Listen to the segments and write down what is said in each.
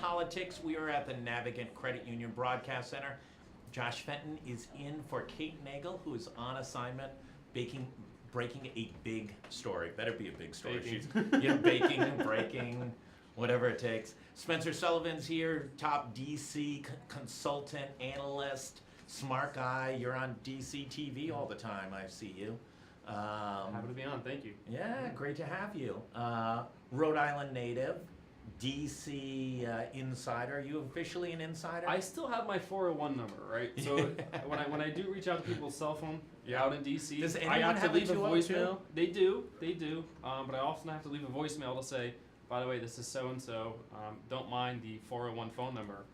politics. We are at the Navigant Credit Union Broadcast Center. Josh Fenton is in for Kate Nagel, who is on assignment breaking a big story. Better be a big story. Baking, breaking, whatever it takes. Spencer Sullivan's here, top DC consultant, analyst, smart guy. You're on DC TV all the time, I see you. Happy to be on, thank you. Yeah, great to have you. Rhode Island native, DC insider. Are you officially an insider? I still have my 401 number, right? So when I do reach out to people's cell phone out in DC, Does I anyone have to leave a 202? voicemail. They do. But I often have to leave a voicemail to say, by the way, this is so and so. Don't mind the 401 phone number.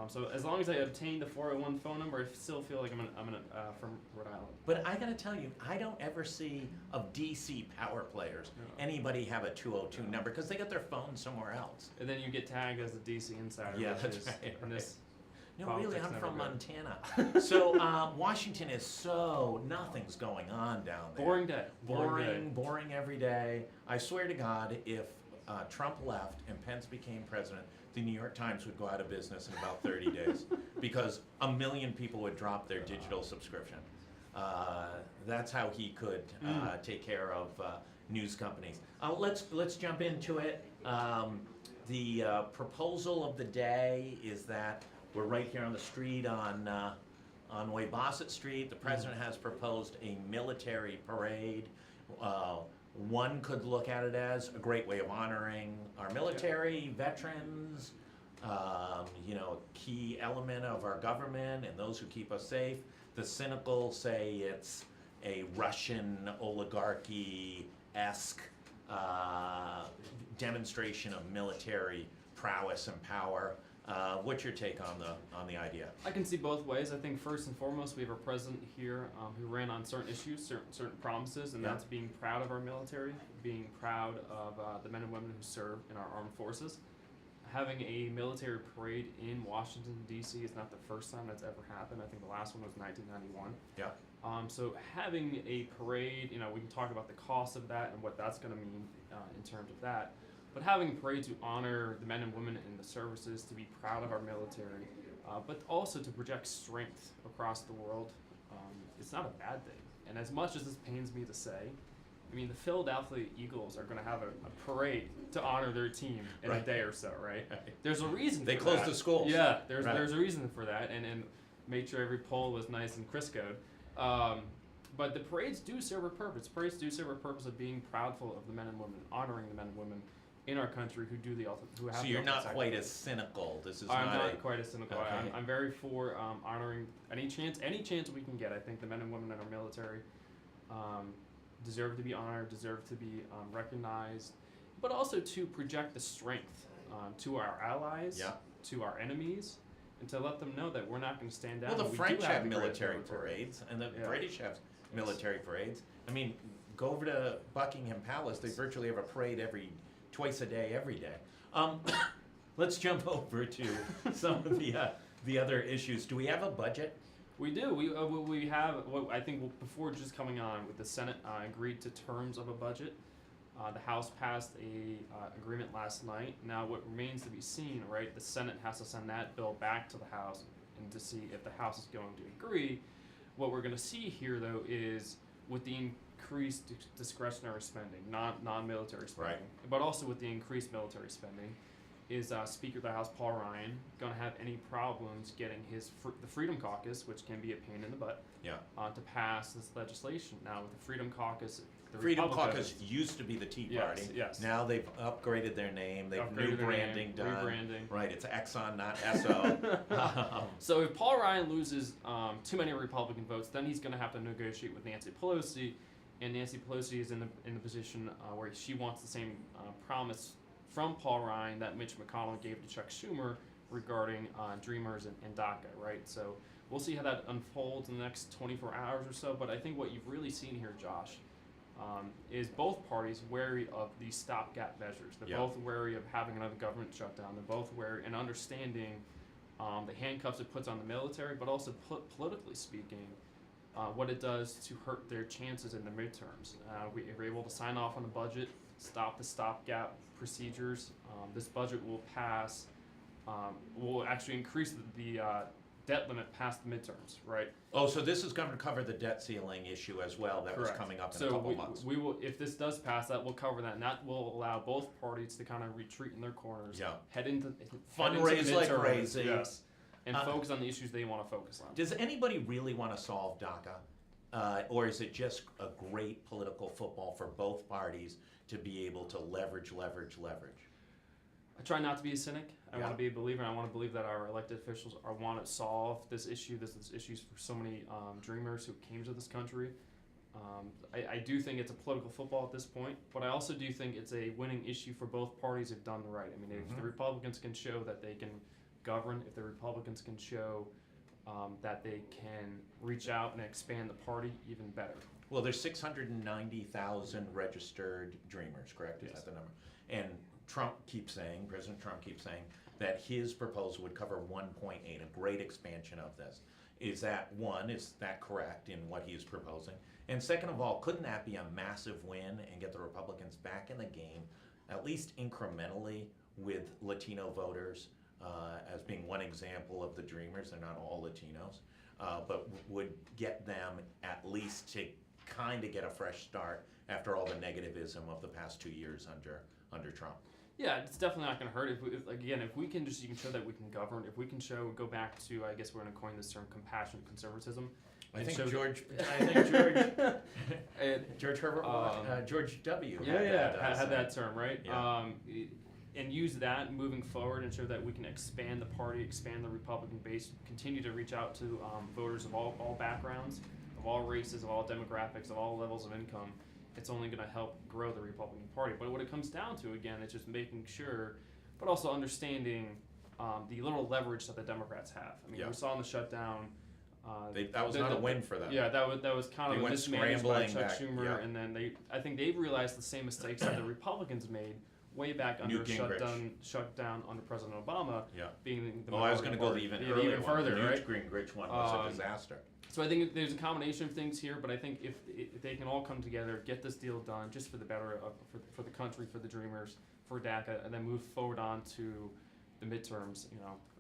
So as long as I obtain the 401 phone number, I still feel like I'm from Rhode Island. But I gotta tell you, I don't ever see of DC power players anybody have a 202 number because they got their phone somewhere else. And then you get tagged as a DC insider. Yeah, which that's is, right. in this No, really, I'm from good. Montana. So Washington is nothing's going on down there. Boring day. Boring every day. I swear to God, if Trump left and Pence became president, the New York Times would go out of business in about 30 days because 1 million people would drop their digital subscription. That's how he could take care of news companies. Let's jump into it. The proposal of the day is that we're right here on the street on Way-Bossett Street. The president has proposed a military parade. One could look at it as a great way of honoring our military, veterans, key element of our government and those who keep us safe. The cynical say it's a Russian oligarchy-esque demonstration of military prowess and power. What's your take on the idea? I can see both ways. I think first and foremost, we have a president here who ran on certain issues, certain promises, and that's being proud of our military, being proud of the men and women who serve in our armed forces. Having a military parade in Washington, D.C. is not the first time that's ever happened. I think the last one was 1991. Yeah. So having a parade, we can talk about the cost of that and what that's going to mean in terms of that. But having a parade to honor the men and women in the services, to be proud of our military, but also to project strength across the world, it's not a bad thing. And as much as this pains me to say, the Philadelphia Eagles are going to have a parade to honor their team in a day or so, right? There's a reason for that. They closed the schools. Yeah, there's a reason for that, and made sure every pole was nice and Criscoed. But the parades do serve a purpose. Parades do serve a purpose of being proudful of the men and women, honoring the men and women in our country who do who have. So you're not quite as cynical. I'm not quite as cynical. Okay. I'm very for honoring any chance we can get. I think the men and women in our military deserve to be honored, deserve to be recognized, but also to project the strength to our allies, to our enemies, and to let them know that we're not going to stand down. Well, the French have military parades, and the British have military parades. Go over to Buckingham Palace. They virtually have a parade twice a day, every day. Let's jump over to some of the other issues. Do we have a budget? We do. We have. I think before just coming on, with the Senate agreed to terms of a budget. The House passed a agreement last night. Now what remains to be seen, right? The Senate has to send that bill back to the House and to see if the House is going to agree. What we're going to see here, though, is with the increased discretionary spending, non-military spending, but also with the increased military spending, is Speaker of the House Paul Ryan going to have any problems getting the Freedom Caucus, which can be a pain in the butt, to pass this legislation? Now with the Freedom Caucus, Freedom Caucus used to be the Tea Party. Yes. Now they've upgraded their name. They've new branding done. Rebranding. Right. It's Exxon, not SO. So if Paul Ryan loses too many Republican votes, then he's going to have to negotiate with Nancy Pelosi, and Nancy Pelosi is in the position where she wants the same promise from Paul Ryan that Mitch McConnell gave to Chuck Schumer regarding Dreamers and DACA, right? So we'll see how that unfolds in the next 24 hours or so. But I think what you've really seen here, Josh, is both parties wary of these stopgap measures. They're both wary of having another government shutdown. They're both wary and understanding the handcuffs it puts on the military, but also politically speaking, what it does to hurt their chances in the midterms. We were able to sign off on a budget, stop the stopgap procedures. This budget will pass will actually increase the debt limit past the midterms, right? Oh, so this is going to cover the debt ceiling issue as well that was Correct. coming up in So a couple months. we will, if this does pass, that will cover that, and that will allow both parties to kind of retreat in their corners, Yeah. head into Fundraise like midterms, crazy. yes, and focus on the issues they want to focus on. Does anybody really want to solve DACA? Or is it just a great political football for both parties to be able to leverage? I try not to be a cynic. I Yeah. want to be a believer. And I want to believe that our elected officials want to solve this issue. This is issues for so many dreamers who came to this country. I do think it's a political football at this point, but I also do think it's a winning issue for both parties if done right. I mean, if the Republicans can show that they can govern, if the Republicans can show that they can reach out and expand the party, even better. Well, there's 690,000 registered dreamers, correct? Is Yes. that the number? And President Trump keeps saying that his proposal would cover 1.8, a great expansion of this. Is that correct in what he is proposing? And second of all, couldn't that be a massive win and get the Republicans back in the game, at least incrementally, with Latino voters as being one example of the dreamers? They're not all Latinos, but would get them at least to kind of get a fresh start after all the negativism of the past 2 years under Trump. Yeah, it's definitely not going to hurt. If we can just, you can show that we can govern. If we can go back to, I guess we're going to coin this term, compassionate conservatism. I think show George Herbert, George W. had that term, right? Yeah. And use that moving forward and show that we can expand the party, expand the Republican base, continue to reach out to voters of all backgrounds, of all races, of all demographics, of all levels of income. It's only going to help grow the Republican Party. But what it comes down to, again, is just making sure, but also understanding the little leverage that the Democrats have. I mean, we saw in the shutdown. That was not a win for them. Yeah, that was kind of mismanaged by Chuck Schumer, yeah. and then I think they've realized the same mistakes that the Republicans made way back under shutdown under President Obama. Yeah. Being the I was going to go even further, the right? Gingrich one was a disaster. So I think there's a combination of things here, but I think if they can all come together, get this deal done, just for the better for the country, for the dreamers, for DACA, and then move forward on to the midterms,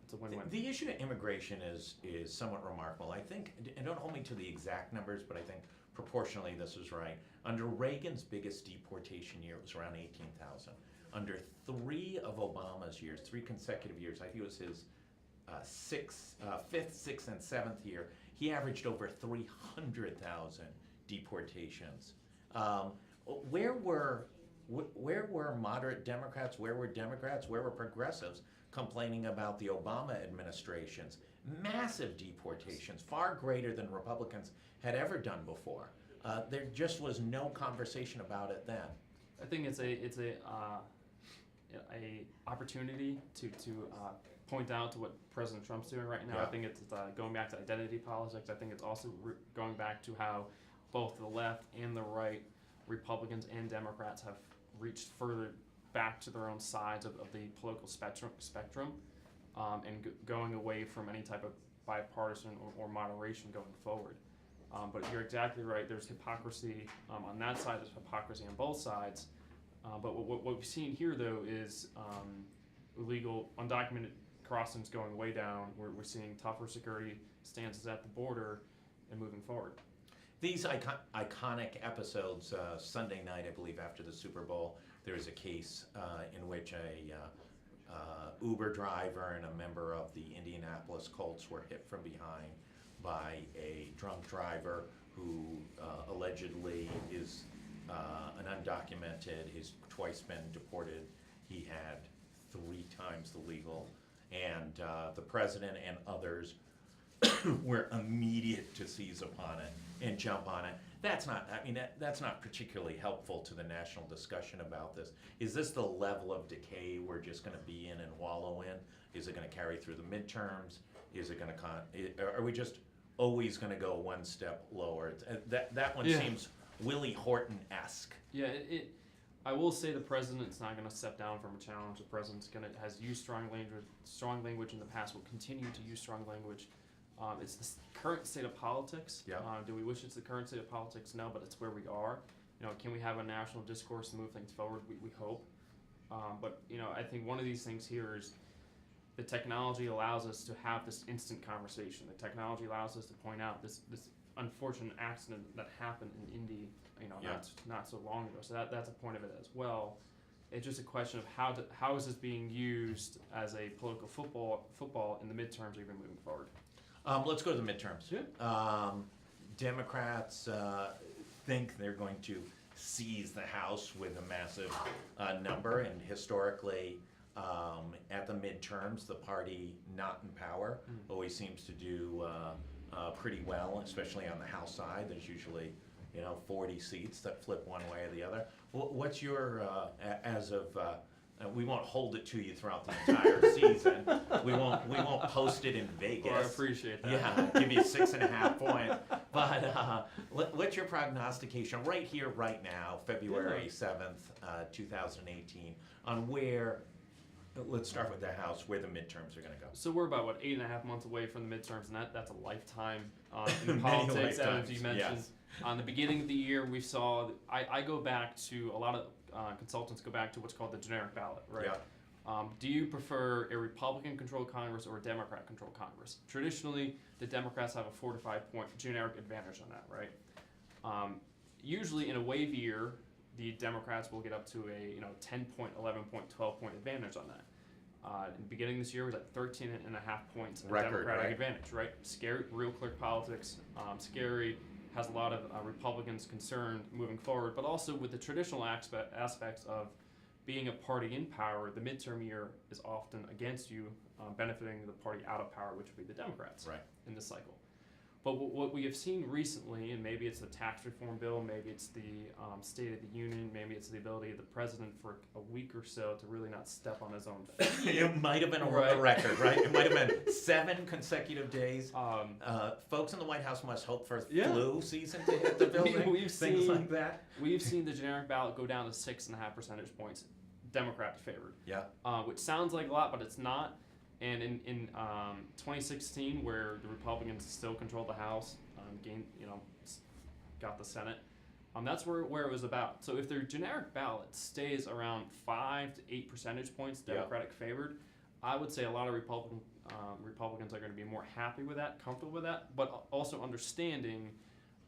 it's a win-win. The issue of immigration is somewhat remarkable. I think, and don't hold me to the exact numbers, but I think proportionally this is right. Under Reagan's biggest deportation year, it was around 18,000. Under 3 of Obama's years, 3 consecutive years, I think it was his 5th, 6th, and 7th year, he averaged over 300,000 deportations. Where were moderate Democrats? Where were Democrats? Where were progressives complaining about the Obama administration's massive deportations, far greater than Republicans had ever done before? There just was no conversation about it then. I think it's a opportunity to point out to what President Trump's doing right now. Yeah. I think it's going back to identity politics. I think it's also going back to how both the left and the right, Republicans and Democrats, have reached further back to their own sides of the political spectrum, and going away from any type of bipartisan or moderation going forward. But you're exactly right. There's hypocrisy on that side. There's hypocrisy on both sides. But what we've seen here, though, is illegal, undocumented crossings going way down. We're seeing tougher security stances at the border and moving forward. These iconic episodes, Sunday night, I believe, after the Super Bowl, there was a case in which a Uber driver and a member of the Indianapolis Colts were hit from behind by a drunk driver who allegedly is an undocumented. He's twice been deported. He had 3 times the legal. And the president and others were immediate to seize upon it and jump on it. That's not particularly helpful to the national discussion about this. Is this the level of decay we're just going to be in and wallow in? Is it going to carry through the midterms? Is it going to are we just always going to go one step lower? That one seems Willie Horton-esque. Yeah, I will say the president's not going to step down from a challenge. The president's has used strong language in the past. Will continue to use strong language. It's the current state of politics. Yeah. Do we wish it's the current state of politics? No, but it's where we are. Can we have a national discourse to move things forward? We hope. But I think one of these things here is the technology allows us to have this instant conversation. The technology allows us to point out this unfortunate accident that happened in Indy, not so long ago. So that's a point of it as well. It's just a question of how is this being used as a political football in the midterms, or even moving forward. Let's go to the midterms. Yeah. Democrats think they're going to seize the House with a massive number, and historically, at the midterms, the party not in power always seems to do pretty well, especially on the House side. There's usually 40 seats that flip one way or the other. What's your we won't hold it to you throughout the entire season. We won't post it in Vegas. Well, I appreciate that. Yeah, give you 6.5 points. But what's your prognostication right here, right now, February 7th, 2018, on where? Let's start with the House, where the midterms are going to go. So we're about 8.5 months away from the midterms, and that's a lifetime in Many politics. lifetimes, As you mentioned, yes. on the beginning of the year, we saw. I go back to a lot of consultants go back to what's called the generic ballot, right? Yeah. Do you prefer a Republican-controlled Congress or a Democrat-controlled Congress? Traditionally, the Democrats have a 4 to 5 point generic advantage on that, right? Usually, in a wave year, the Democrats will get up to a 10 point, 11 point, 12 point advantage on that. In the beginning of this year, it was at 13.5 points of Democratic right? advantage, right? Scary, real clear politics, scary, has a lot of Republicans concerned moving forward, but also with the traditional aspects of being a party in power, the midterm year is often against you, benefiting the party out of power, which would be the Democrats in this cycle. But what we have seen recently, and maybe it's the tax reform bill, maybe it's the State of the Union, maybe it's the ability of the president for a week or so to really not step on his own feet. It might have been a record, right? It might have been 7 consecutive days. Folks in the White House must hope for flu season to hit the building, things like that. We've seen the generic ballot go down to 6.5 percentage points, Democrat favored. Yeah. Which sounds like a lot, but it's not. And in 2016, where the Republicans still controlled the House, got the Senate, that's where it was about. So if their generic ballot stays around 5 to 8 percentage points Democratic favored, I would say a lot of Republicans are going to be more happy with that, comfortable with that, but also understanding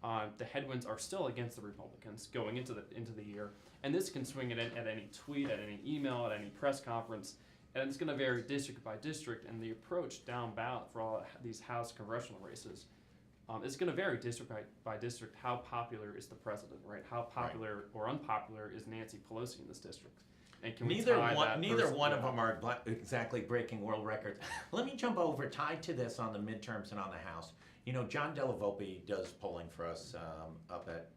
the headwinds are still against the Republicans going into the year, and this can swing at any tweet, at any email, at any press conference. And it's going to vary district by district, and the approach down ballot for all these House congressional races is going to vary district by district. How popular is the president, right? How popular or unpopular is Nancy Pelosi in this district? And can neither one of them are exactly breaking world records. Let me jump over, tied to this on the midterms and on the House. John Delavolpe does polling for us up at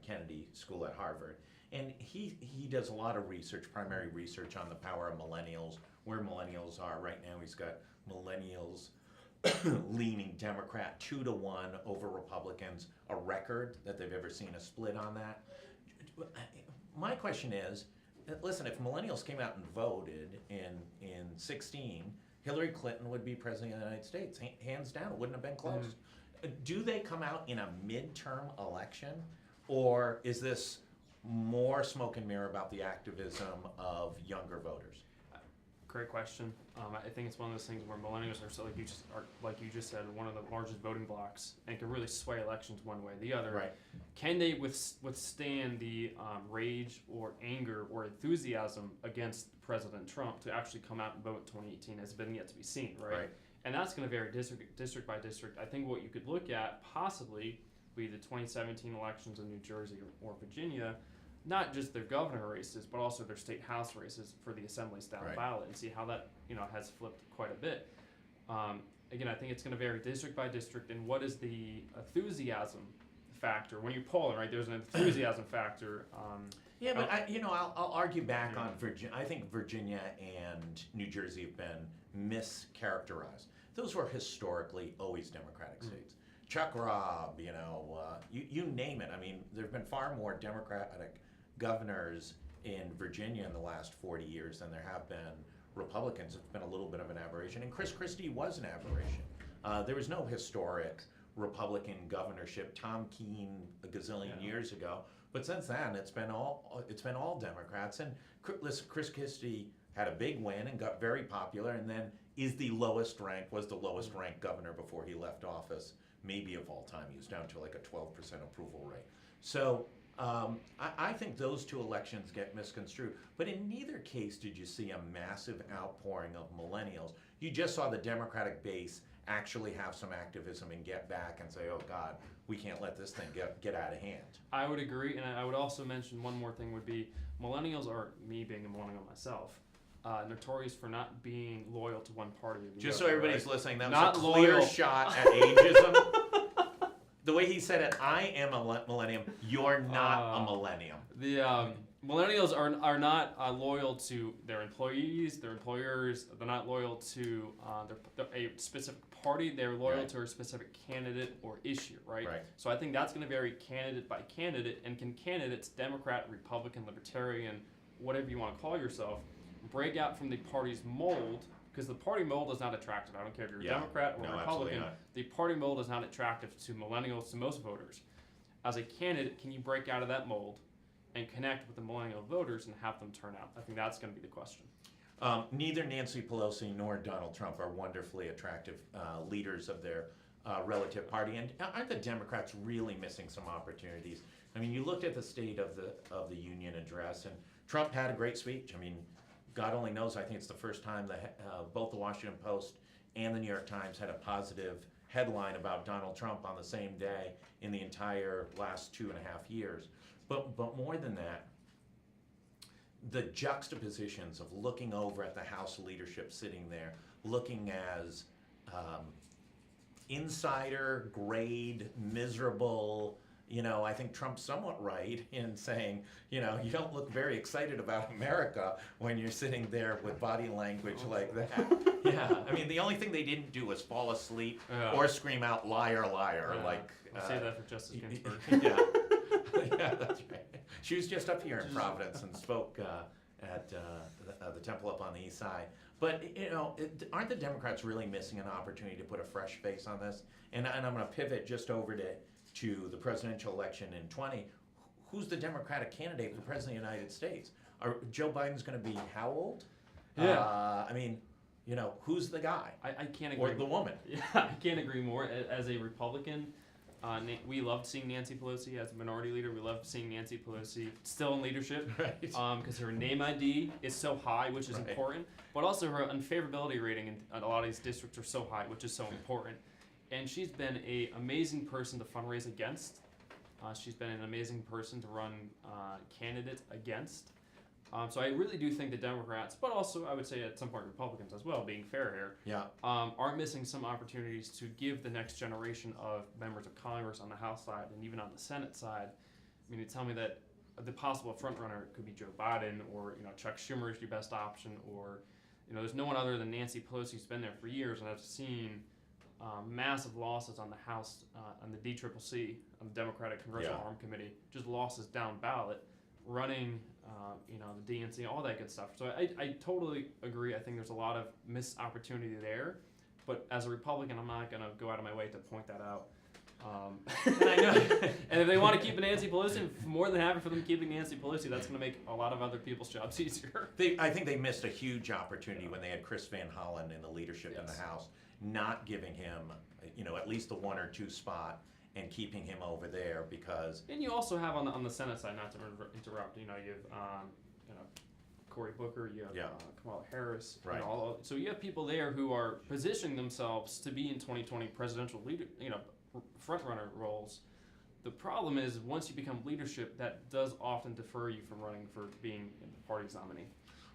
Kennedy School at Harvard. And he does a lot of research, primary research on the power of millennials, where millennials are right now. He's got millennials leaning Democrat 2-1 over Republicans, a record that they've ever seen a split on that. My question is, listen, if millennials came out and voted in 16, Hillary Clinton would be president of the United States, hands down. It wouldn't have been close. Do they come out in a midterm election, or is this more smoke and mirror about the activism of younger voters? Great question. I think it's one of those things where millennials are so like you just said, one of the largest voting blocks and can really sway elections one way or the other. Right. Can they withstand the rage or anger or enthusiasm against President Trump to actually come out and vote in 2018 has been yet to be seen, right? And that's going to vary district by district. I think what you could look at possibly be the 2017 elections in New Jersey or Virginia, not just their governor races, but also their state house races for the assemblies down ballot, and see how that has flipped quite a bit. Again, I think it's going to vary district by district. And what is the enthusiasm factor when you're polling? Right, there's an enthusiasm factor. But I'll argue back on Virginia. I think Virginia and New Jersey have been mischaracterized. Those were historically always Democratic states. Chuck Robb, you name it. I mean, there have been far more Democratic governors in Virginia in the last 40 years than there have been Republicans. It's been a little bit of an aberration. And Chris Christie was an aberration. There was no historic Republican governorship. Tom Keene a gazillion years ago. But since then, it's been all Democrats. And listen, Chris Christie had a big win and got very popular, and then was the lowest ranked governor before he left office, maybe of all time. He was down to like a 12% approval rate. So I think those two elections get misconstrued. But in neither case did you see a massive outpouring of millennials. You just saw the Democratic base actually have some activism and get back and say, oh God, we can't let this thing get out of hand. I would agree, and I would also mention one more thing would be millennials are, me being a millennial myself, notorious for not being loyal to one party or the Just other, so everybody's right? listening, that Not was a clear loyal. shot at ageism. The way he said it, I am a millennium, you're not a millennium. The millennials are not loyal to their employees, their employers. They're not loyal to a specific party. They're loyal Right. to a specific candidate or issue, right? Right. So I think that's going to vary candidate by candidate. And can candidates, Democrat, Republican, Libertarian, whatever you want to call yourself, break out from the party's mold? Because the party mold is not attractive. I don't care if you're a Yeah. Democrat or No, a absolutely Republican. not. The party mold is not attractive to millennials, to most voters. As a candidate, can you break out of that mold and connect with the millennial voters and have them turn out? I think that's going to be the question. Neither Nancy Pelosi nor Donald Trump are wonderfully attractive leaders of their relative party. And aren't the Democrats really missing some opportunities? I mean, you looked at the State of the Union address, and Trump had a great speech. I mean, God only knows, I think it's the first time that both the Washington Post and the New York Times had a positive headline about Donald Trump on the same day in the entire last 2.5 years. But more than that, the juxtapositions of looking over at the House leadership sitting there, looking as insider, grade, miserable. I think Trump's somewhat right in saying, you don't look very excited about America when you're sitting there with body language like that. Yeah, I mean, the only thing they didn't do was fall asleep or scream out, liar, liar, like... I'll say that for Justice Ginsburg. Yeah. Yeah, that's right. She was just up here in Providence and spoke at the temple up on the east side. But, aren't the Democrats really missing an opportunity to put a fresh face on this? And I'm going to pivot just over to the presidential election in 20. Who's the Democratic candidate for president of the United States? Joe Biden's going to be how old? Yeah. I mean, who's the guy? I can't agree. Or the woman? Yeah, I can't agree more. As a Republican, we loved seeing Nancy Pelosi as a minority leader. We loved seeing Nancy Pelosi still in leadership. Right. Because her name ID is so high, which is important. But also her unfavorability rating in a lot of these districts are so high, which is so important. And she's been an amazing person to fundraise against. She's been an amazing person to run candidates against. So I really do think the Democrats, but also I would say at some point Republicans as well, being fair here, Yeah. are missing some opportunities to give the next generation of members of Congress on the House side and even on the Senate side. I mean, you tell me that the possible front runner could be Joe Biden or Chuck Schumer is your best option, or there's no one other than Nancy Pelosi who's been there for years, and I've seen massive losses on the House, on the DCCC, on the Democratic Congressional Armed Committee, just losses down ballot, running, the DNC, all that good stuff. So I totally agree. I think there's a lot of missed opportunity there, but as a Republican, I'm not going to go out of my way to point that out. And I know, and if they want to keep Nancy Pelosi, I'm more than happy for them keeping Nancy Pelosi. That's going to make a lot of other people's jobs easier. I think they missed a huge opportunity when they had Chris Van Hollen in the leadership in the House, not giving him, at least the 1 or 2 spot and keeping him over there because. And you also have on the Senate side, not to interrupt, you have Cory Booker, you have Kamala Harris, Right. So you have people there who are positioning themselves to be in 2020 presidential leader, front runner roles. The problem is once you become leadership, that does often defer you from running for being the party's nominee.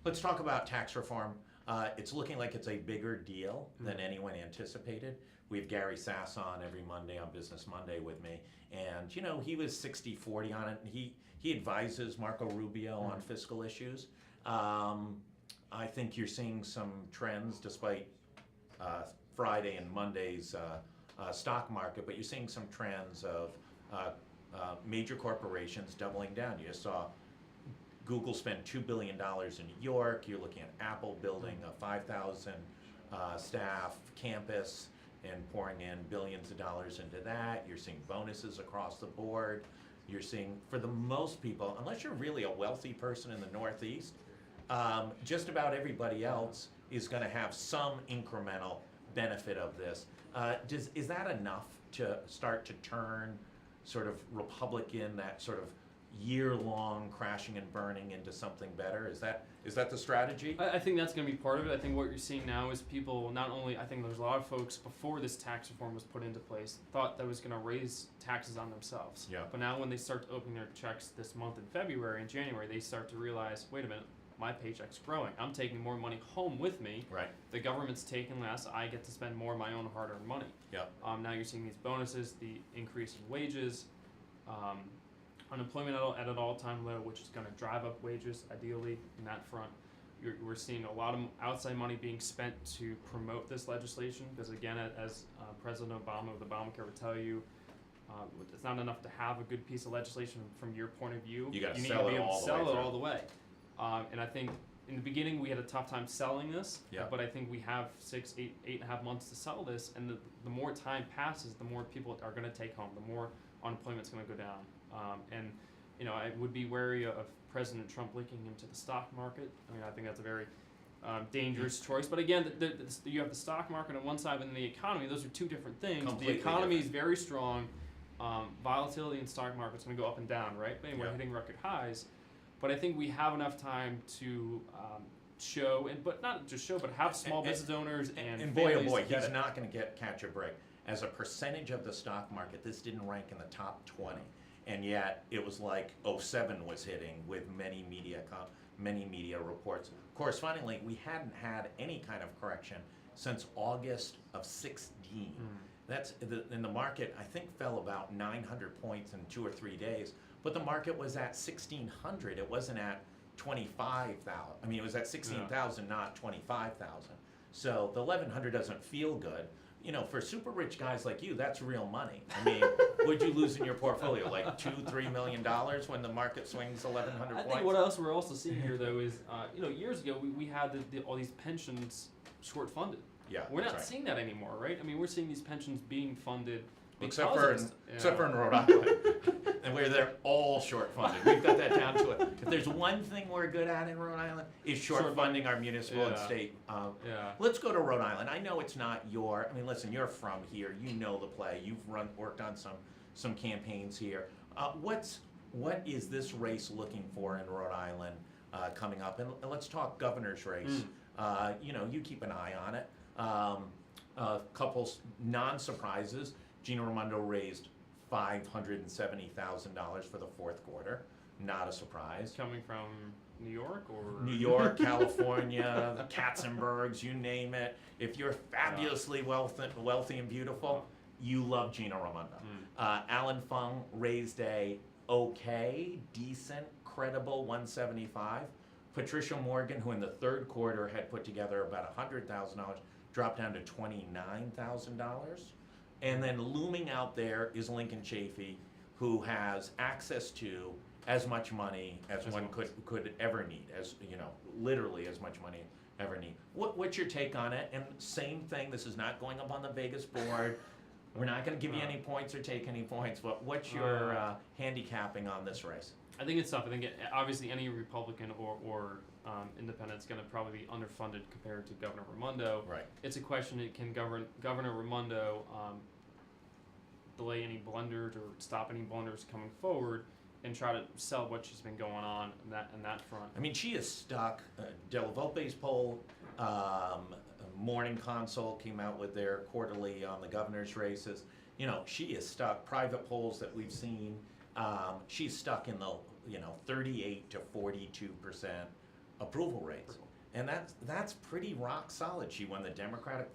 Let's talk about tax reform. It's looking like it's a bigger deal than anyone anticipated. We have Gary Sass on every Monday on Business Monday with me, and he was 60-40 on it. He advises Marco Rubio on fiscal issues. I think you're seeing some trends despite Friday and Monday's stock market, but you're seeing some trends of major corporations doubling down. You just saw Google spend $2 billion in New York. You're looking at Apple building a 5,000 staff campus and pouring in billions of dollars into that. You're seeing bonuses across the board. You're seeing, for the most people, unless you're really a wealthy person in the Northeast, just about everybody else is going to have some incremental benefit of this. Is that enough to start to turn sort of Republican, that sort of year-long crashing and burning, into something better? Is that the strategy? I think that's going to be part of it. I think what you're seeing now is people not only, I think there's a lot of folks before this tax reform was put into place thought that was going to raise taxes on themselves. Yeah. But now when they start to open their checks this month in February and January, they start to realize, wait a minute, my paycheck's growing. I'm taking more money home with me. Right. The government's taking less. I get to spend more of my own hard-earned money. Yeah. Now you're seeing these bonuses, the increase in wages, unemployment at an all-time low, which is going to drive up wages, ideally, in that front. We're seeing a lot of outside money being spent to promote this legislation, because again, as President Obama with Obamacare would tell you, it's not enough to have a good piece of legislation from your point of view. You got to need sell to be it able all to the way sell it through. all the way. And I think in the beginning we had a tough time selling this, Yeah. but I think we have 8.5 months to sell this, and the more time passes, the more people are going to take home, the more unemployment's going to go down. And I would be wary of President Trump linking him to the stock market. I mean, I think that's a very dangerous choice. But again, you have the stock market on one side and the economy. Those are two different things. Completely the economy different. is very strong. Volatility in the stock market's going to go up and down, right? And we're Yeah. hitting record highs. But I think we have enough time to show, but not just show, but have small business owners and boy, oh families boy, get he's it. not going to catch a break. As a percentage of the stock market, this didn't rank in the top 20, and yet it was like 07 was hitting with many media reports. Correspondingly, we hadn't had any kind of correction since August of 16. That's in the market. I think fell about 900 points in 2 or 3 days, but the market was at 1,600. It wasn't at 25,000. I mean, it was at 16,000, not 25,000. So the 1,100 doesn't feel good. For super rich guys like you, that's real money. I mean, what'd you lose in your portfolio? Like $2-3 million when the market swings 1,100 I points? think what else we're also seeing here, though, is years ago we had all these pensions short funded. Yeah, We're not that's right. seeing that anymore, right? I mean, we're seeing these pensions being funded Except because for in Rhode Island, and where they're all short funded. We've got that down to it. If there's one thing we're good at in Rhode Island, is short funding our municipal and Yeah. state. Yeah. Let's go to Rhode Island. I know it's not your. I mean, listen, you're from here. You know the play. You've worked on some campaigns here. What is this race looking for in Rhode Island coming up? And let's talk governor's race. You keep an eye on it. A couple non-surprises. Gina Raimondo raised $570,000 for the fourth quarter. Not a surprise. Coming from New York or New York, California, the Katzenbergs, you name it. If you're fabulously wealthy and beautiful, you love Gina Raimondo. Alan Fung raised a decent, credible 175. Patricia Morgan, who in the third quarter had put together about $100,000, dropped down to $29,000. And then looming out there is Lincoln Chafee, who has access to as much money as one could ever need, literally as much money ever need. What's your take on it? And same thing, this is not going up on the Vegas board. We're not going to give you any points or take any points, but what's your handicapping on this race? I think it's tough. I think obviously any Republican or independent is going to probably be underfunded compared to Governor Raimondo. Right. It's a question: can Governor Raimondo delay any blunders or stop any blunders coming forward, and try to sell what she's been going on in that front? I mean, she is stuck. Della Volpe's poll, Morning Consult came out with their quarterly on the governor's races. She is stuck. Private polls that we've seen, she's stuck in the 38 to 42% approval rates, and that's pretty rock solid. She won the Democratic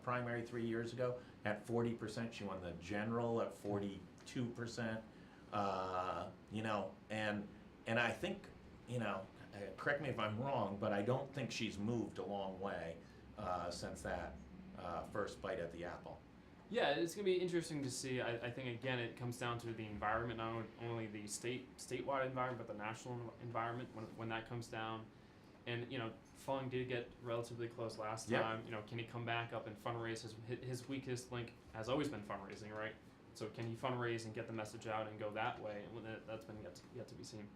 primary 3 years ago at 40%. She won the general at 42%. And I think, correct me if I'm wrong, but I don't think she's moved a long way since that first bite at the apple. Yeah, it's going to be interesting to see. I think, again, it comes down to the environment, not only the statewide environment, but the national environment when that comes down. And, Fung did get relatively close last time. Can he come back up and fundraise? His weakest link has always been fundraising, right? So can he fundraise and get the message out and go that way? And that's been yet to be seen.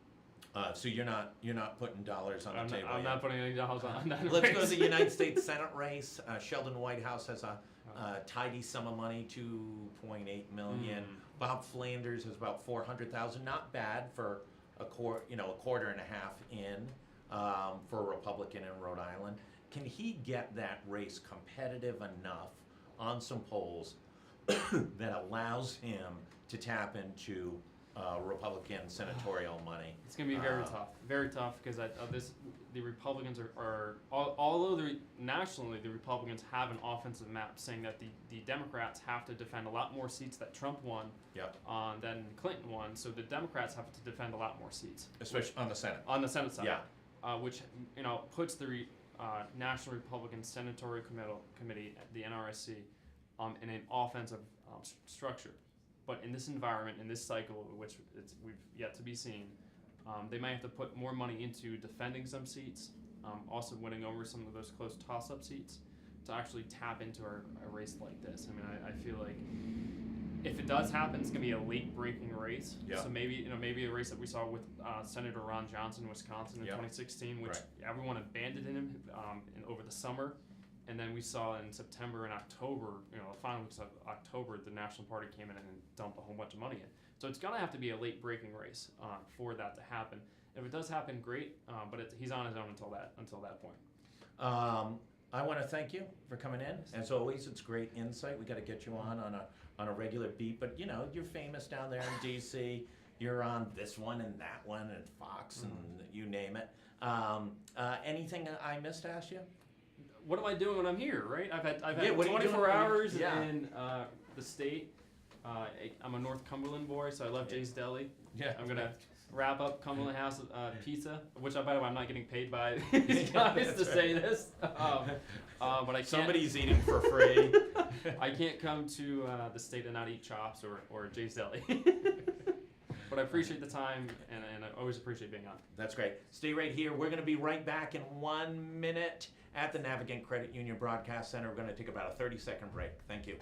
So you're not putting dollars on the table. I'm yet. not putting any dollars on that. Let's race. go to the United States Senate race. Sheldon Whitehouse has a tidy sum of money, $2.8 million. Bob Flanders has about $400,000. Not bad for a quarter and a half in for a Republican in Rhode Island. Can he get that race competitive enough on some polls that allows him to tap into Republican senatorial money? It's going to be very tough, because the Republicans although nationally the Republicans have an offensive map saying that the Democrats have to defend a lot more seats that Trump won than Clinton won, so the Democrats have to defend a lot more seats, especially on the Senate. On the Senate side, which puts the National Republican Senatorial Committee, the NRSC, in an offensive structure. But in this environment, in this cycle, which we've yet to be seen, they might have to put more money into defending some seats, also winning over some of those close toss-up seats, to actually tap into a race like this. I mean, I feel like if it does happen, it's going to be a late-breaking race. Yeah. So maybe a race that we saw with Senator Ron Johnson in Wisconsin in 2016, which everyone abandoned him over the summer. And then we saw in September and October, the final weeks of October, the National Party came in and dumped a whole bunch of money in. So it's going to have to be a late-breaking race for that to happen. If it does happen, great, but he's on his own until that point. I want to thank you for coming in. As always, it's great insight. We got to get you on a regular beat, but you're famous down there in DC. You're on this one and that one and Fox and you name it. Anything I missed to ask you? What am I doing when I'm here, right? I've had what are you 24 doing? hours in the state. I'm a North Cumberland boy, so I love Jay's Deli. Yeah. I'm going to wrap up Cumberland House Pizza, which, by the way, I'm not getting paid by these guys to say this. But I can't. Somebody's eating for free. I can't come to the state and not eat chops or Jay's Deli. But I appreciate the time, and I always appreciate being on. That's great. Stay right here. We're going to be right back in 1 minute at the Navigant Credit Union Broadcast Center. We're going to take about a 30-second break. Thank you.